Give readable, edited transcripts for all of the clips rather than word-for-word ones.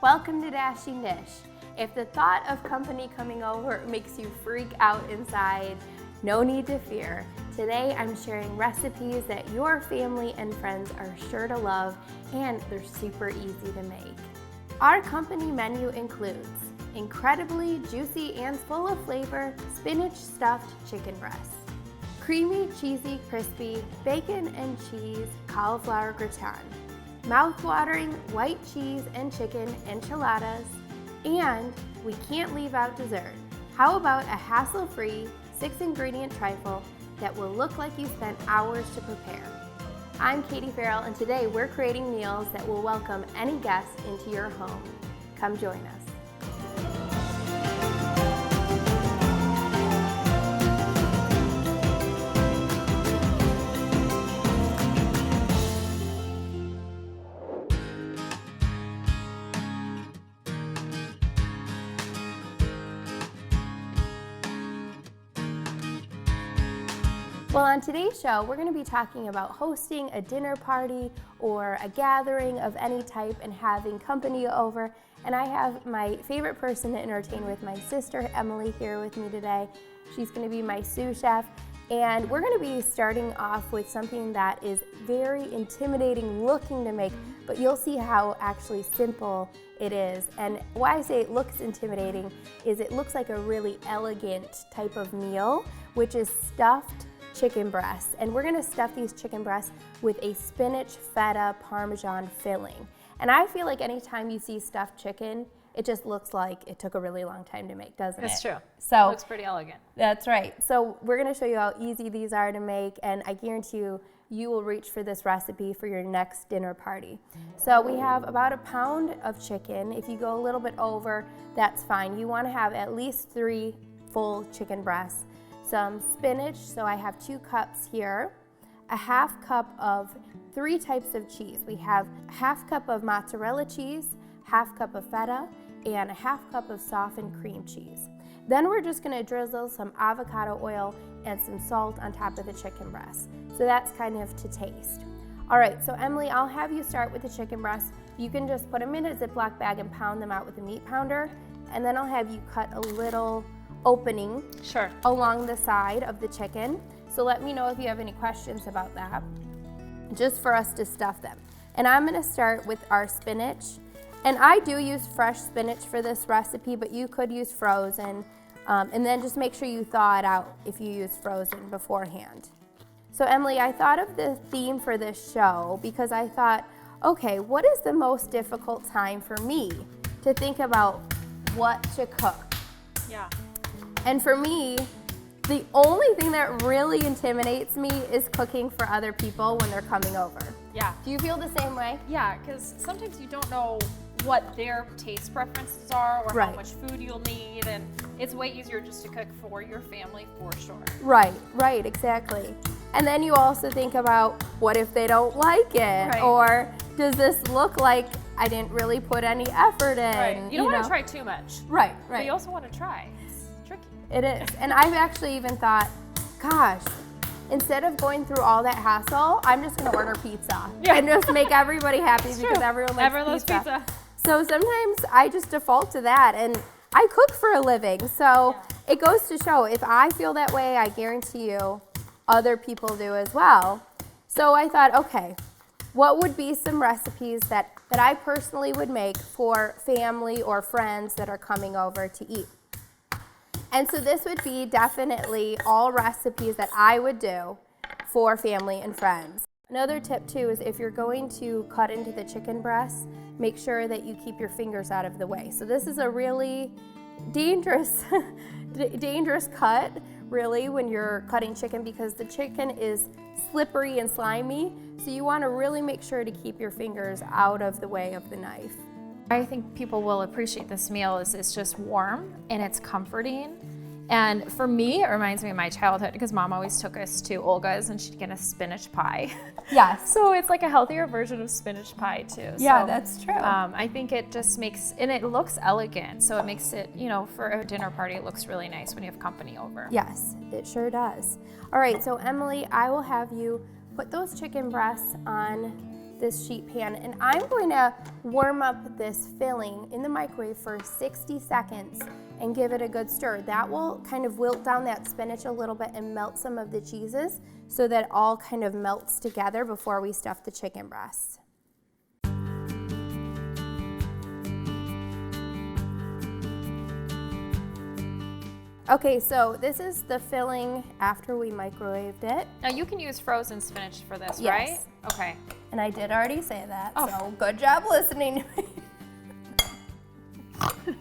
Welcome to Dashing Dish. If the thought of company coming over makes you freak out inside, no need to fear. Today I'm sharing recipes that your family and friends are sure to love, and they're super easy to make. Our company menu includes incredibly juicy and full of flavor spinach stuffed chicken breasts, creamy, cheesy, crispy bacon and cheese cauliflower gratin, mouth-watering white cheese and chicken enchiladas, and we can't leave out dessert. How about a hassle-free 6-ingredient trifle that will look like you spent hours to prepare? I'm Katie Farrell, and today we're creating meals that will welcome any guest into your home. Come join us. Well, on today's show, we're going to be talking about hosting a dinner party or a gathering of any type and having company over. And I have my favorite person to entertain with, my sister Emily, here with me today. She's going to be my sous chef. And we're going to be starting off with something that is very intimidating looking to make, but you'll see how actually simple it is. And why I say it looks intimidating is it looks like a really elegant type of meal, which is stuffed chicken breasts. And we're gonna stuff these chicken breasts with a spinach feta parmesan filling. And I feel like anytime you see stuffed chicken, it just looks like it took a really long time to make, doesn't it? That's true. So it looks pretty elegant. That's right. So we're gonna show you how easy these are to make, and I guarantee you, you will reach for this recipe for your next dinner party. So we have about a pound of chicken. If you go a little bit over, that's fine. You wanna have at least 3 full chicken breasts. Some spinach, so I have 2 cups here, a half cup of 3 types of cheese. We have a half cup of mozzarella cheese, half cup of feta, and a half cup of softened cream cheese. Then we're just gonna drizzle some avocado oil and some salt on top of the chicken breast. So that's kind of to taste. All right, so Emily, I'll have you start with the chicken breasts. You can just put them in a Ziploc bag and pound them out with a meat pounder, and then I'll have you cut a little opening along the side of the chicken. So let me know if you have any questions about that, just for us to stuff them. And I'm gonna start with our spinach. And I do use fresh spinach for this recipe, but you could use frozen. And then just make sure you thaw it out if you use frozen beforehand. So Emily, I thought of the theme for this show because I thought, okay, what is the most difficult time for me to think about what to cook? Yeah. And for me, the only thing that really intimidates me is cooking for other people when they're coming over. Yeah. Do you feel the same way? Yeah, because sometimes you don't know what their taste preferences are or how much food you'll need, and it's way easier just to cook for your family for sure. Right, exactly. And then you also think about, what if they don't like it? Or does this look like I didn't really put any effort in? You don't want to try too much. Right. But you also want to try. Tricky. It is. And I've actually even thought, gosh, instead of going through all that hassle, I'm just going to order pizza and just make everybody happy because everyone likes pizza. So sometimes I just default to that, and I cook for a living. So it goes to show, if I feel that way, I guarantee you other people do as well. So I thought, okay, what would be some recipes that I personally would make for family or friends that are coming over to eat? And so this would be definitely all recipes that I would do for family and friends. Another tip too is if you're going to cut into the chicken breast, make sure that you keep your fingers out of the way. So this is a really dangerous cut, really, when you're cutting chicken, because the chicken is slippery and slimy. So you want to really make sure to keep your fingers out of the way of the knife. I think people will appreciate this meal is it's just warm and it's comforting. And for me, it reminds me of my childhood because Mom always took us to Olga's and she'd get a spinach pie. Yes. So it's like a healthier version of spinach pie too. Yeah, so, that's true. I think it just makes, and it looks elegant. So it makes it, for a dinner party, it looks really nice when you have company over. Yes, it sure does. All right, so Emily, I will have you put those chicken breasts on this sheet pan, and I'm going to warm up this filling in the microwave for 60 seconds and give it a good stir. That will kind of wilt down that spinach a little bit and melt some of the cheeses so that it all kind of melts together before we stuff the chicken breasts. Okay, so this is the filling after we microwaved it. Now you can use frozen spinach for this, Yes. right? Okay. And I did already say that, Oh. so good job listening to me.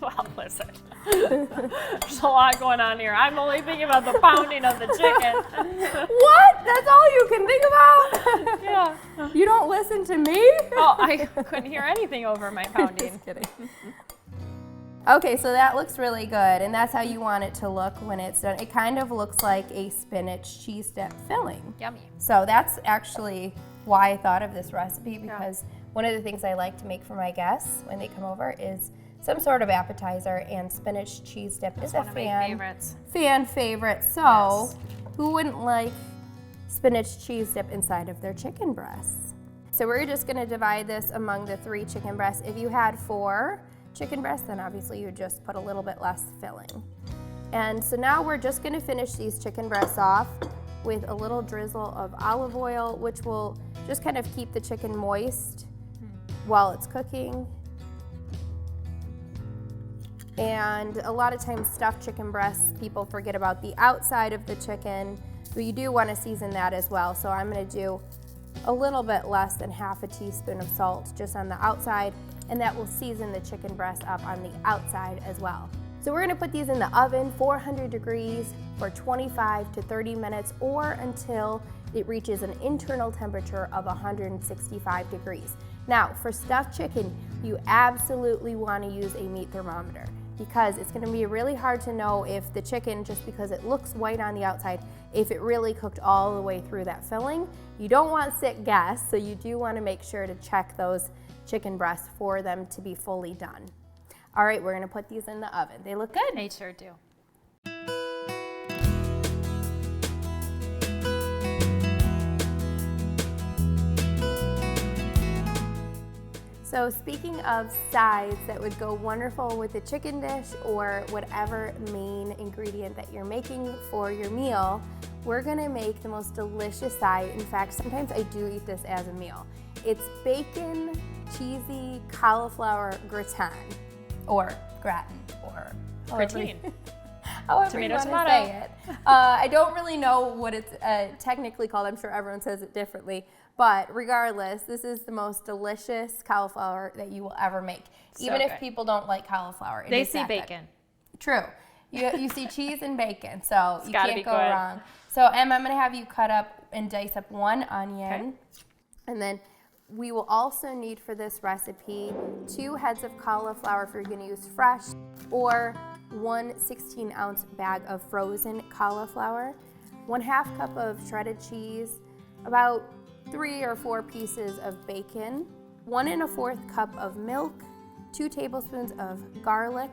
Well, listen. There's a lot going on here. I'm only thinking about the pounding of the chicken. What? That's all you can think about? Yeah. You don't listen to me? Oh, I couldn't hear anything over my pounding. Just kidding. Okay, so that looks really good, and that's how you want it to look when it's done. It kind of looks like a spinach cheese dip filling. Yummy. So that's actually why I thought of this recipe, because one of the things I like to make for my guests when they come over is some sort of appetizer, and spinach cheese dip is a One of my favorites. fan favorite. So Yes. who wouldn't like spinach cheese dip inside of their chicken breasts? So we're just gonna divide this among the 3 chicken breasts. If you had 4 chicken breasts, then obviously you would just put a little bit less filling. And so now we're just gonna finish these chicken breasts off with a little drizzle of olive oil, which will just kind of keep the chicken moist while it's cooking. And a lot of times stuffed chicken breasts, people forget about the outside of the chicken, but you do want to season that as well. So I'm going to do a little bit less than half a teaspoon of salt just on the outside, and that will season the chicken breast up on the outside as well. So we're going to put these in the oven, 400 degrees for 25 to 30 minutes, or until it reaches an internal temperature of 165 degrees. Now, for stuffed chicken, you absolutely want to use a meat thermometer, because it's going to be really hard to know if the chicken, just because it looks white on the outside, if it really cooked all the way through that filling. You don't want sick guests, so you do want to make sure to check those chicken breasts for them to be fully done. All right, we're going to put these in the oven. They look good. They sure do. So speaking of sides that would go wonderful with a chicken dish or whatever main ingredient that you're making for your meal, we're gonna make the most delicious side. In fact, sometimes I do eat this as a meal. It's bacon, cheesy cauliflower gratin, or gratin, or Gratin. however Tomato, you want tomato. to say it. I don't really know what it's technically called. I'm sure everyone says it differently. But regardless, this is the most delicious cauliflower that you will ever make. So Even if good. people don't like cauliflower. it They is see that good. bacon. True. You see cheese and bacon, so you gotta can't be go good. wrong. So Em, I'm going to have you cut up and dice up 1 onion. And then we will also need for this recipe 2 heads of cauliflower if you're going to use fresh, or 1 16-ounce bag of frozen cauliflower, 1/2 cup of shredded cheese, about 3 or 4 pieces of bacon, 1 1/4 cup of milk, 2 tablespoons of garlic,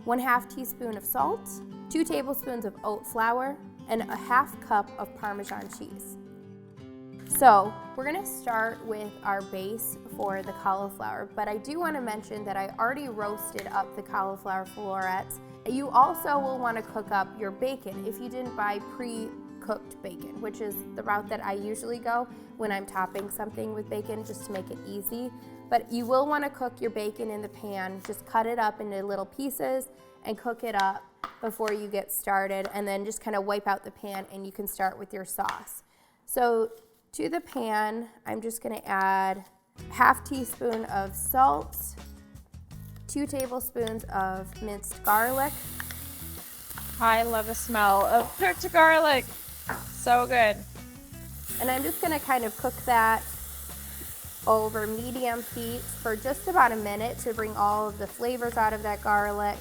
1/2 teaspoon of salt, 2 tablespoons of oat flour, and 1/2 cup of Parmesan cheese. So we're gonna start with our base for the cauliflower, but I do wanna mention that I already roasted up the cauliflower florets. You also will wanna cook up your bacon if you didn't buy pre-cooked bacon, which is the route that I usually go when I'm topping something with bacon, just to make it easy. But you will wanna cook your bacon in the pan, just cut it up into little pieces and cook it up before you get started, and then just kind of wipe out the pan and you can start with your sauce. So to the pan, I'm just gonna add 1/2 teaspoon of salt, 2 tablespoons of minced garlic, I love the smell of cooked garlic. So good. and I'm just gonna kind of cook that over medium heat for just about a minute to bring all of the flavors out of that garlic.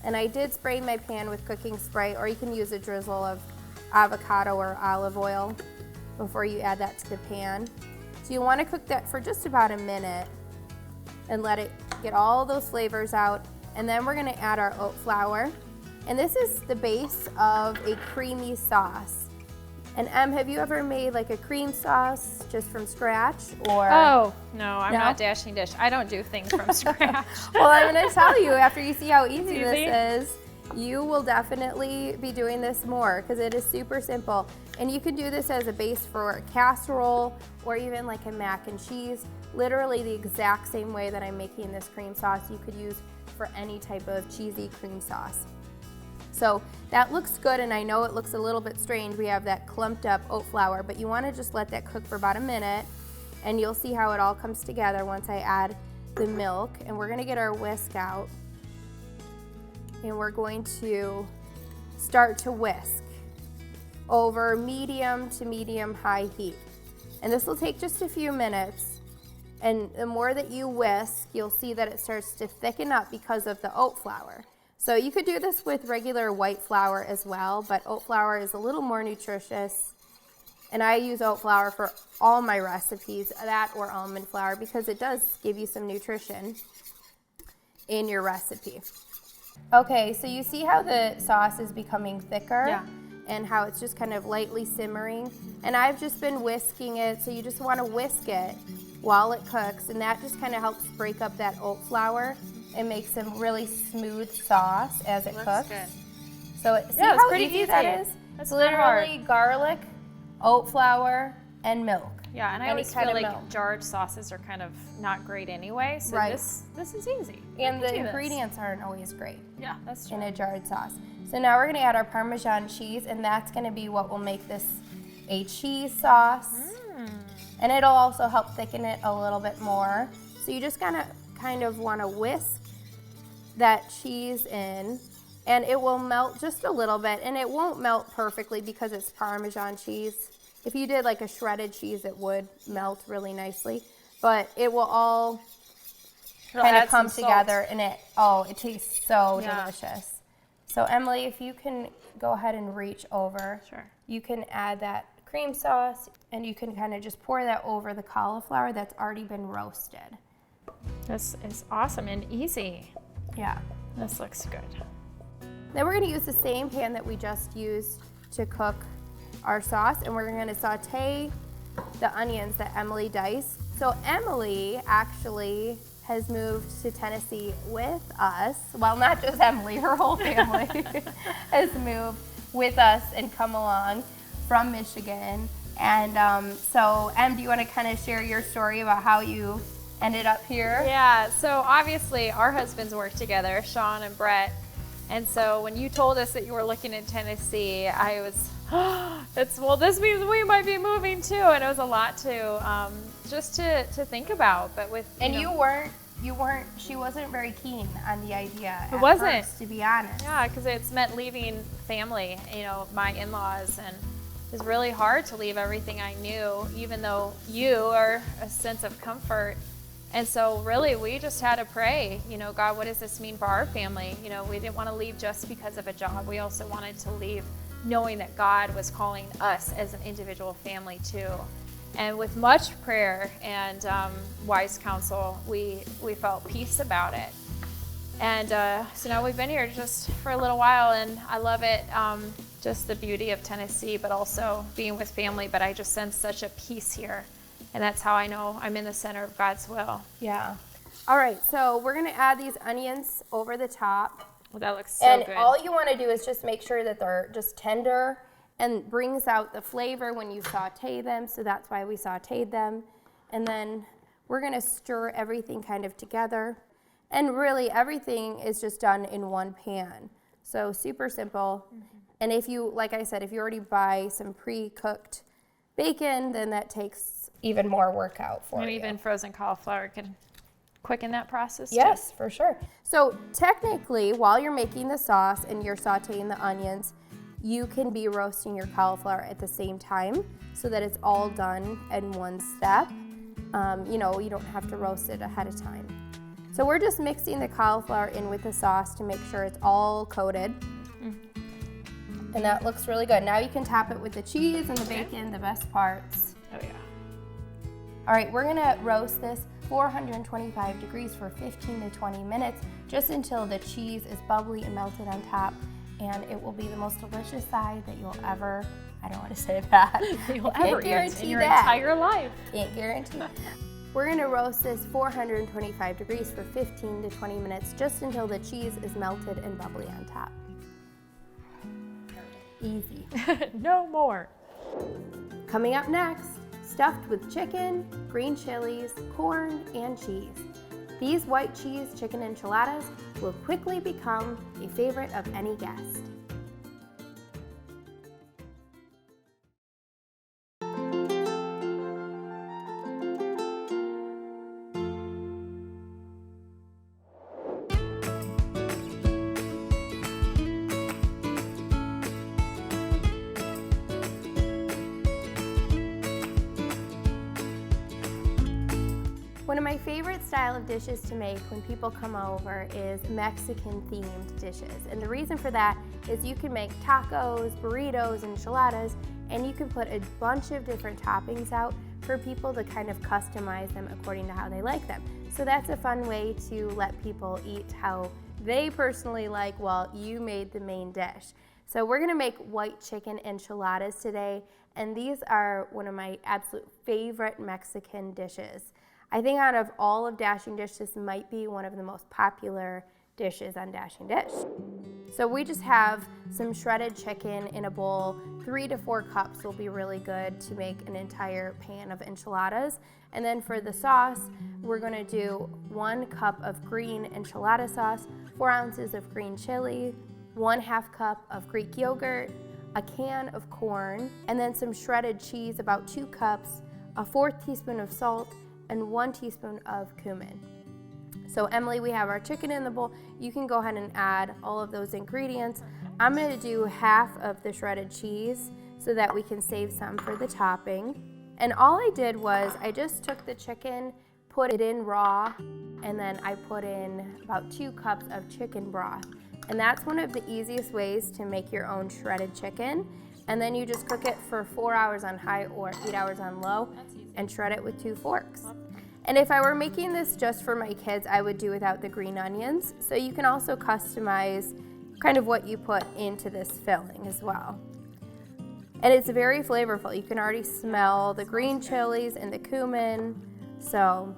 And I did spray my pan with cooking spray, or you can use a drizzle of avocado or olive oil before you add that to the pan. So you want to cook that for just about a minute and let it get all those flavors out. And then we're going to add our oat flour. And this is the base of a creamy sauce. And have you ever made like a cream sauce just from scratch? Or Oh, no, I'm No? not dashing dish. I don't do things from scratch. Well, I'm going to tell you, after you see how easy Easy? this is, you will definitely be doing this more because it is super simple. And you can do this as a base for a casserole or even like a mac and cheese. Literally the exact same way that I'm making this cream sauce, you could use for any type of cheesy cream sauce. So that looks good, and I know it looks a little bit strange. We have that clumped up oat flour, but you want to just let that cook for about a minute, and you'll see how it all comes together once I add the milk. And we're going to get our whisk out, and we're going to start to whisk over medium to medium high heat. And this will take just a few minutes. And the more that you whisk, you'll see that it starts to thicken up because of the oat flour. So you could do this with regular white flour as well, but oat flour is a little more nutritious. And I use oat flour for all my recipes, that or almond flour, because it does give you some nutrition in your recipe. Okay, so you see how the sauce is becoming thicker? Yeah. And how it's just kind of lightly simmering. And I've just been whisking it, so you just want to whisk it while it cooks, and that just kind of helps break up that oat flour and makes a really smooth sauce as it cooks. Good. So see Yeah, it's how pretty easy easy. that is? That's It's not hard. literally garlic, oat flour, and milk. Yeah, and I Any always kind feel of like milk. jarred sauces are kind of not great anyway, so Right. this is easy. And We the can do this. ingredients aren't always great Yeah, that's true. in a jarred sauce. So now we're gonna add our Parmesan cheese, and that's gonna be what will make this a cheese sauce. And it'll also help thicken it a little bit more. So you just kind of wanna whisk that cheese in, and it will melt just a little bit, and it won't melt perfectly because it's Parmesan cheese. If you did like a shredded cheese, it would melt really nicely, but it will all It'll kind of add some come salt. together, and it tastes so Yeah. delicious. So Emily, if you can go ahead and reach over, Sure. you can add that cream sauce, and you can kind of just pour that over the cauliflower that's already been roasted. This is awesome and easy. Yeah. This looks good. Then we're going to use the same pan that we just used to cook our sauce, and we're going to saute the onions that Emily diced. So Emily actually has moved to Tennessee with us. Well, not just Emily, her whole family has moved with us and come along from Michigan. And so Em, do you want to kind of share your story about how you ended up here? Yeah, so obviously our husbands work together, Sean and Brett. And so when you told us that you were looking in Tennessee, I was, this means we might be moving too. And it was a lot to, just to think about. But with, And you weren't, she wasn't very keen on the idea at wasn't. first, to be honest. yeah, because it's meant leaving family, my in-laws, and it's really hard to leave everything I knew, even though you are a sense of comfort. And so really we just had to pray, God, what does this mean for our family? We didn't want to leave just because of a job. We also wanted to leave knowing that God was calling us as an individual family too. And with much prayer and wise counsel, we felt peace about it. And so now we've been here just for a little while, and I love it. Just the beauty of Tennessee, but also being with family. But I just sense such a peace here. And that's how I know I'm in the center of God's will. Yeah. All right, so we're gonna add these onions over the top. Well, that looks so And good. all you wanna do is just make sure that they're just tender and brings out the flavor when you saute them, so that's why we sauteed them. And then we're gonna stir everything kind of together. And really everything is just done in one pan. So super simple. And if you, like I said, if you already buy some pre-cooked bacon, then that takes even more work out for And you. even frozen cauliflower can quicken that process too. Yes, for sure. So technically, while you're making the sauce and you're sauteing the onions, you can be roasting your cauliflower at the same time so that it's all done in one step. You don't have to roast it ahead of time. So we're just mixing the cauliflower in with the sauce to make sure it's all coated. And that looks really good. Now you can top it with the cheese and the bacon, the best parts. Oh yeah. All right, we're gonna roast this 425 degrees for 15 to 20 minutes, just until the cheese is bubbly and melted on top, and it will be the most delicious side that you'll ever I don't want to say that. You'll I ever can't eat in your that. entire life. Can't guarantee. We're going to roast this 425 degrees for 15 to 20 minutes, just until the cheese is melted and bubbly on top. Easy. No more. Coming up next, stuffed with chicken, green chilies, corn, and cheese. These white cheese chicken enchiladas will quickly become a favorite of any guest. One of my favorite style of dishes to make when people come over is Mexican themed dishes. And the reason for that is you can make tacos, burritos, enchiladas, and you can put a bunch of different toppings out for people to kind of customize them according to how they like them. So that's a fun way to let people eat how they personally like while you made the main dish. So we're gonna make white chicken enchiladas today, and these are one of my absolute favorite Mexican dishes. I think out of all of Dashing Dish, this might be one of the most popular dishes on Dashing Dish. So we just have some shredded chicken in a bowl. 3 to 4 cups will be really good to make an entire pan of enchiladas. And then for the sauce, we're gonna do 1 cup of green enchilada sauce, 4 ounces of green chili, 1/2 cup of Greek yogurt, a can of corn, and then some shredded cheese, about 2 cups, a 1/4 teaspoon of salt, and 1 teaspoon of cumin. So Emily, we have our chicken in the bowl. You can go ahead and add all of those ingredients. I'm gonna do half of the shredded cheese so that we can save some for the topping. And all I did was I just took the chicken, put it in raw, and then I put in about 2 cups of chicken broth. And that's one of the easiest ways to make your own shredded chicken. And then you just cook it for 4 hours on high or 8 hours on low and shred it with 2 forks. And if I were making this just for my kids, I would do without the green onions. So you can also customize kind of what you put into this filling as well. And it's very flavorful. You can already smell the green chilies and the cumin. So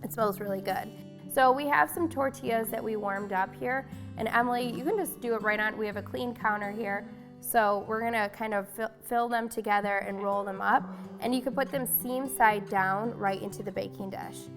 it smells really good. So we have some tortillas that we warmed up here. And Emily, you can just do it right on. We have a clean counter here. So we're gonna kind of fill them together and roll them up. And you can put them seam side down right into the baking dish.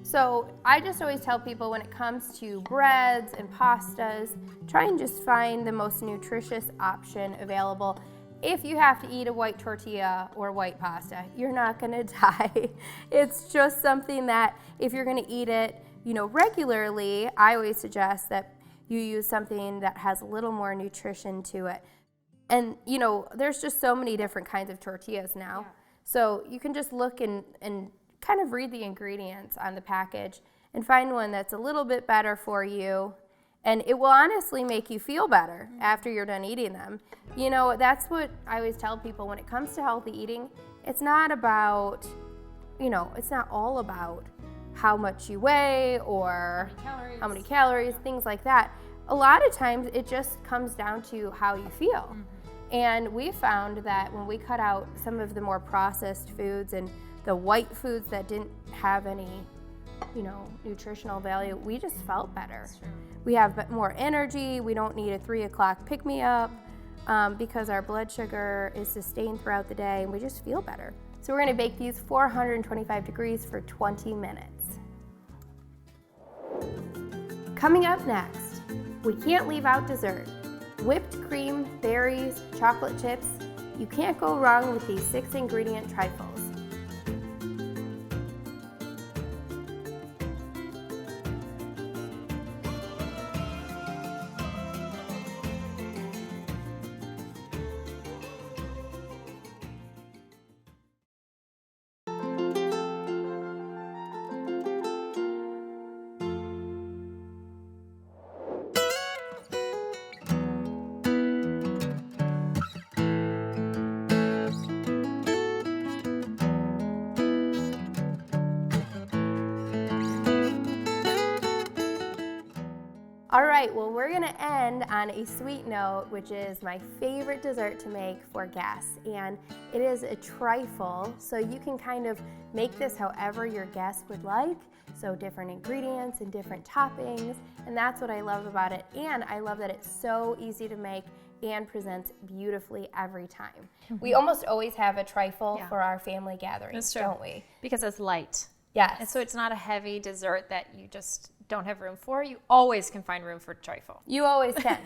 So I just always tell people when it comes to breads and pastas, try and just find the most nutritious option available. If you have to eat a white tortilla or white pasta, you're not gonna die. It's just something that if you're gonna eat it, regularly, I always suggest that you use something that has a little more nutrition to it. And there's just so many different kinds of tortillas now. Yeah. So you can just look and kind of read the ingredients on the package and find one that's a little bit better for you. And it will honestly make you feel better after you're done eating them. That's what I always tell people when it comes to healthy eating. It's not about, it's not all about how much you weigh or how many calories, things like that. A lot of times it just comes down to how you feel. Mm-hmm. And we found that when we cut out some of the more processed foods and the white foods that didn't have any, nutritional value, we just felt better. We have more energy. We don't need a 3 o'clock pick-me-up because our blood sugar is sustained throughout the day and we just feel better. So we're gonna bake these 425 degrees for 20 minutes. Coming up next, we can't leave out dessert. Whipped cream, berries, chocolate chips. You can't go wrong with these 6-ingredient trifles. All right, well, we're gonna end on a sweet note, which is my favorite dessert to make for guests. And it is a trifle, so you can kind of make this however your guests would like. So different ingredients and different toppings, and that's what I love about it. And I love that it's so easy to make and presents beautifully every time. We almost always have a trifle for our family gatherings, don't we? Because it's light. Yes. And so it's not a heavy dessert that you just don't have room for. You always can find room for trifle. You always can.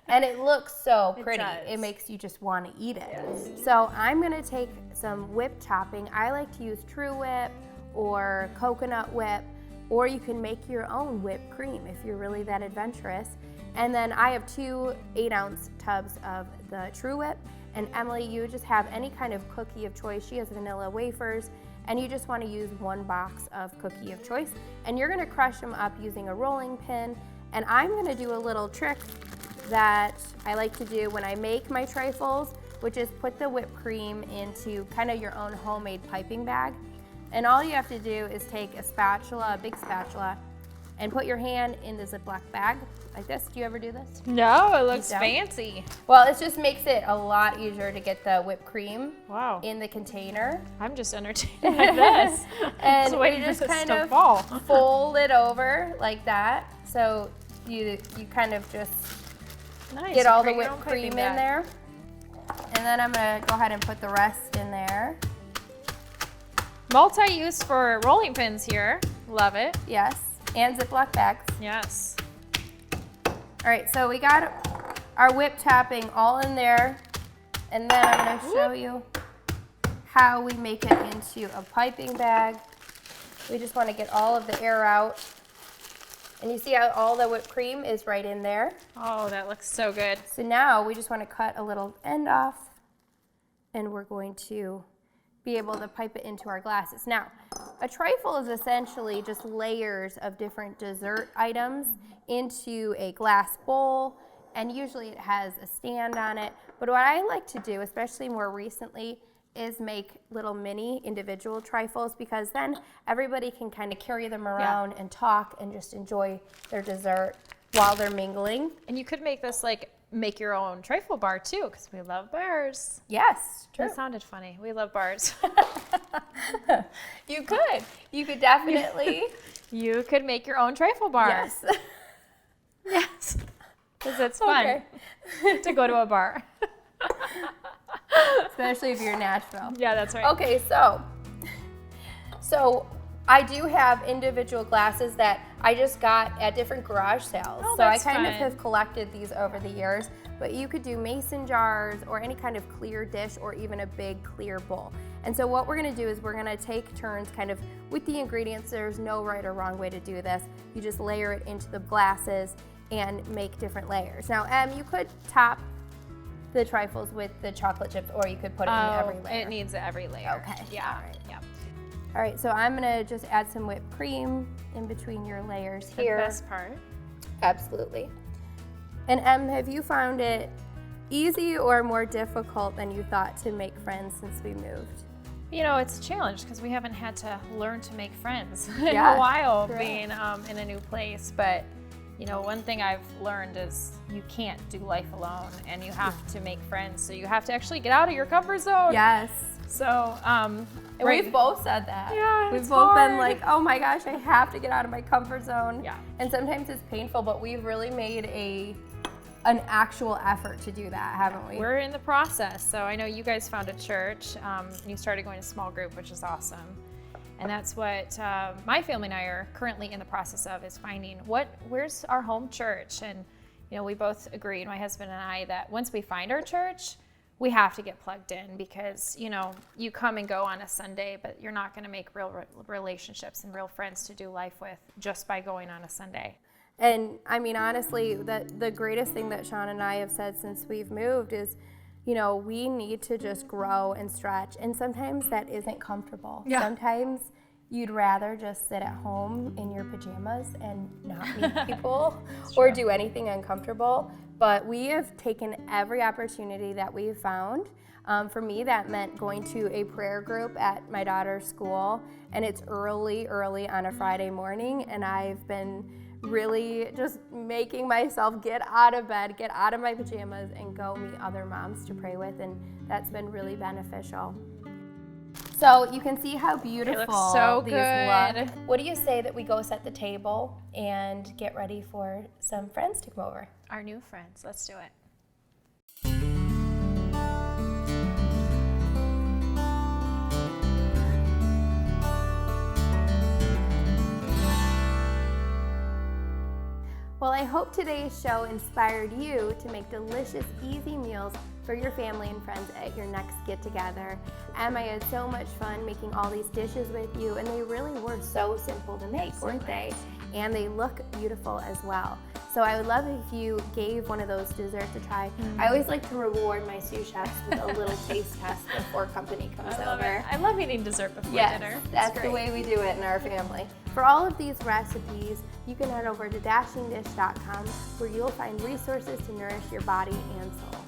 And it looks so pretty. It does. Makes you just want to eat it. Yes. So I'm going to take some whipped topping. I like to use True Whip or coconut whip, or you can make your own whipped cream if you're really that adventurous. And then I have 2 8-ounce tubs of the True Whip. And Emily, you just have any kind of cookie of choice. She has vanilla wafers, and you just want to use 1 box of cookie of choice. And you're going to crush them up using a rolling pin. And I'm going to do a little trick that I like to do when I make my trifles, which is put the whipped cream into kind of your own homemade piping bag. And all you have to do is take a spatula, a big spatula, and put your hand in the Ziploc bag like this. Do you ever do this? No, it looks fancy. Well, it just makes it a lot easier to get the whipped cream in the container. I'm just entertained by this. And you just kind of fold it over like that. So you kind of just get all the whipped cream in there. And then I'm going to go ahead and put the rest in there. Multi-use for rolling pins here. Love it. Yes. And Ziploc bags. Yes. All right, so we got our whipped topping all in there. And then I'm going to show you how we make it into a piping bag. We just want to get all of the air out. And you see how all the whipped cream is right in there? Oh, that looks so good. So now we just want to cut a little end off, and we're going to be able to pipe it into our glasses. Now, a trifle is essentially just layers of different dessert items into a glass bowl, and usually it has a stand on it. But what I like to do, especially more recently, is make little mini individual trifles, because then everybody can kind of carry them around and talk and just enjoy their dessert while they're mingling. And you could make this like make your own trifle bar too, because we love bars. Yes, true. That sounded funny. We love bars. You could definitely. You could make your own trifle bar. Yes. Yes. Because it's fun to go to a bar. Especially if you're in Nashville. Yeah, that's right. Okay, so I do have individual glasses that I just got at different garage sales. Oh, so I that's kind of fun. have collected these over the years, but you could do mason jars or any kind of clear dish or even a big clear bowl. And so what we're gonna do is we're gonna take turns kind of with the ingredients. There's no right or wrong way to do this. You just layer it into the glasses and make different layers. Now, you could top the trifles with the chocolate chips, or you could put it in every layer. It needs every layer. Okay. Yeah. All right. Yeah. All right, so I'm gonna just add some whipped cream in between your layers here. The best part. Absolutely. And have you found it easy or more difficult than you thought to make friends since we moved? You know, it's a challenge because we haven't had to learn to make friends in Yeah, a while, true. being in a new place. But you know, one thing I've learned is you can't do life alone, and you have to make friends. So you have to actually get out of your comfort zone. Yes. So, And we've both said that. Yeah, We've it's both been hard. like, oh my gosh, I have to get out of my comfort zone. Yeah. And sometimes it's painful, but we've really made an actual effort to do that, haven't we? We're in the process. So I know you guys found a church. You started going to small group, which is awesome. And that's what my family and I are currently in the process of, is finding where's our home church. And you know, we both agreed, my husband and I, that once we find our church, we have to get plugged in, because you know, you come and go on a Sunday, but you're not going to make real relationships and real friends to do life with just by going on a Sunday. And I mean, honestly, the greatest thing that Sean and I have said since we've moved is, you know, we need to just grow and stretch. And sometimes that isn't comfortable. Yeah. Sometimes you'd rather just sit at home in your pajamas and not meet people or do anything uncomfortable. But we have taken every opportunity that we've found. For me, that meant going to a prayer group at my daughter's school, and it's early on a Friday morning, and I've been really just making myself get out of bed, get out of my pajamas, and go meet other moms to pray with, and that's been really beneficial. So you can see how beautiful so these good. look. What do you say that we go set the table and get ready for some friends to come over? Our new friends. Let's do it. Well, I hope today's show inspired you to make delicious, easy meals for your family and friends at your next get-together. I had so much fun making all these dishes with you, and they really were so simple to make, weren't they? And they look beautiful as well. So I would love if you gave one of those desserts a try. I always like to reward my sous chefs with a little taste test before company comes over. I love eating dessert before dinner. That's the way we do it in our family. For all of these recipes, you can head over to dashingdish.com where you'll find resources to nourish your body and soul.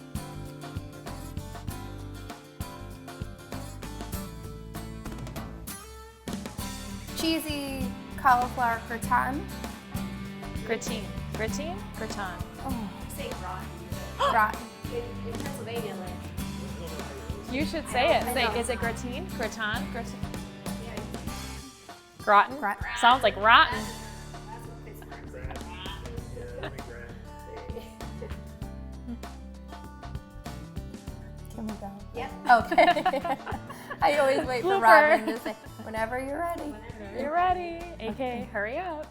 Cheesy cauliflower gratin. Gratin. Gratin? Gratin. Oh, Say rotten. gratin. In Pennsylvania, like. You should say it. Say, is it gratin? Gratin? Gratin? Gratin. Sounds like rotten. That's what Pittsburgh's like. Can we go? Yep. Okay. I always wait for Blooper. Robin to say, whenever you're ready. You're ready. AK, hurry up.